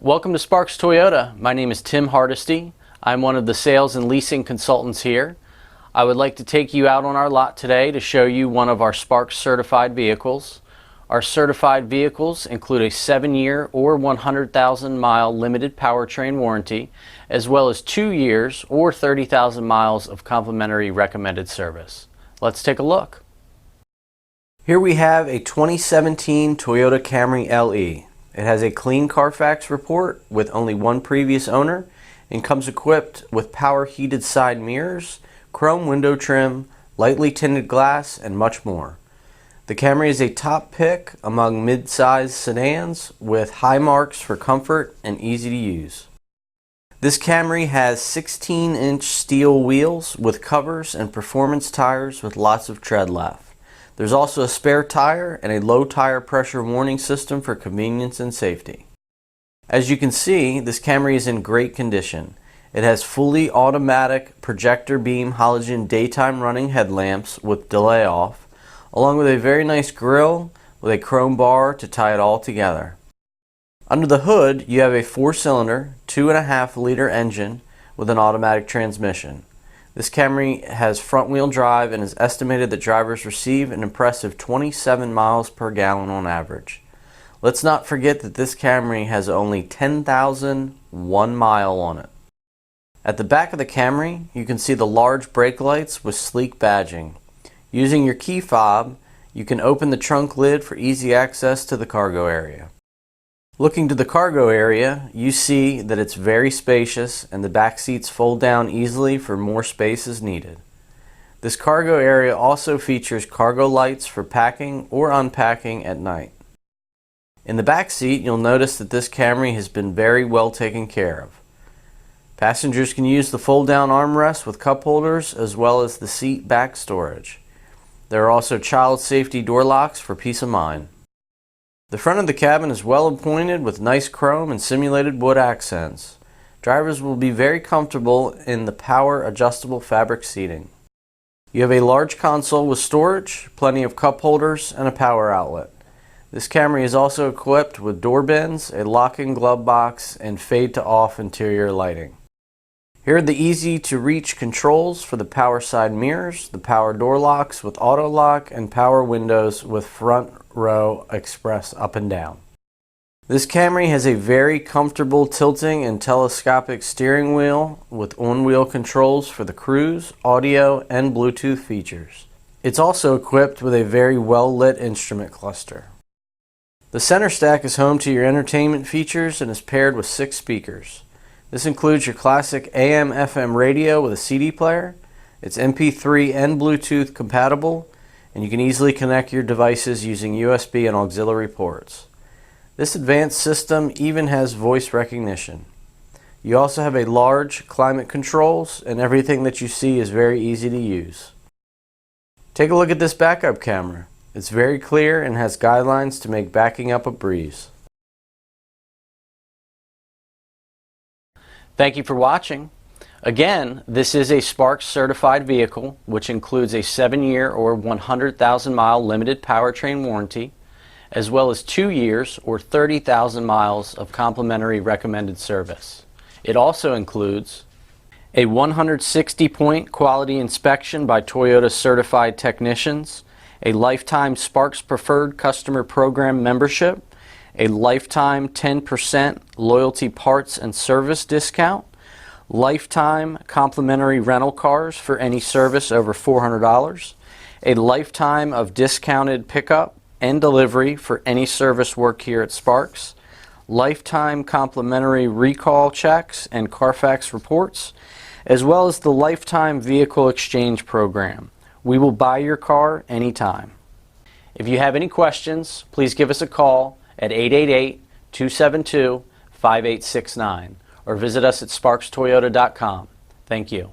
Welcome to Sparks Toyota. My name is Tim Hardesty. I'm one of the sales and leasing consultants here. I would like to take you out on our lot today to show you one of our Sparks certified vehicles. Our certified vehicles include a 7-year or 100,000 mile limited powertrain warranty, as well as 2 years or 30,000 miles of complimentary recommended service. Let's take a look. Here we have a 2017 Toyota Camry LE. It has a clean Carfax report with only one previous owner and comes equipped with power heated side mirrors, chrome window trim, lightly tinted glass, and much more. The Camry is a top pick among mid-size sedans with high marks for comfort and easy to use. This Camry has 16-inch steel wheels with covers and performance tires with lots of tread left. There's also a spare tire and a low tire pressure warning system for convenience and safety. As you can see, this Camry is in great condition. It has fully automatic projector beam halogen daytime running headlamps with delay off, along with a very nice grille with a chrome bar to tie it all together. Under the hood, you have a 4-cylinder, 2.5-liter engine with an automatic transmission. This Camry has front-wheel drive and is estimated that drivers receive an impressive 27 miles per gallon on average. Let's not forget that this Camry has only 10,001 mile on it. At the back of the Camry, you can see the large brake lights with sleek badging. Using your key fob, you can open the trunk lid for easy access to the cargo area. Looking to the cargo area, you see that it's very spacious and the back seats fold down easily for more space as needed. This cargo area also features cargo lights for packing or unpacking at night. In the back seat, you'll notice that this Camry has been very well taken care of. Passengers can use the fold-down armrest with cup holders as well as the seat back storage. There are also child safety door locks for peace of mind. The front of the cabin is well appointed with nice chrome and simulated wood accents. Drivers will be very comfortable in the power adjustable fabric seating. You have a large console with storage, plenty of cup holders, and a power outlet. This Camry is also equipped with door bins, a lock-in glove box, and fade to off interior lighting. Here are the easy to reach controls for the power side mirrors, the power door locks with auto lock, and power windows with front row express up and down. This Camry has a very comfortable tilting and telescopic steering wheel with on-wheel controls for the cruise, audio, and Bluetooth features. It's also equipped with a very well-lit instrument cluster. The center stack is home to your entertainment features and is paired with 6 speakers. This includes your classic AM/FM radio with a CD player. It's MP3 and Bluetooth compatible, and you can easily connect your devices using USB and auxiliary ports. This advanced system even has voice recognition. You also have a large climate controls, and everything that you see is very easy to use. Take a look at this backup camera. It's very clear and has guidelines to make backing up a breeze. Thank you for watching. Again, this is a Sparks certified vehicle, which includes a 7-year or 100,000 mile limited powertrain warranty, as well as 2 years or 30,000 miles of complimentary recommended service. It also includes a 160-point quality inspection by Toyota certified technicians, a lifetime Sparks Preferred Customer Program membership, a lifetime 10% loyalty parts and service discount, lifetime complimentary rental cars for any service over $400, a lifetime of discounted pickup and delivery for any service work here at Sparks, lifetime complimentary recall checks and Carfax reports, as well as the lifetime vehicle exchange program. We will buy your car anytime. If you have any questions, please give us a call at 888-272-5869 or visit us at sparkstoyota.com. Thank you.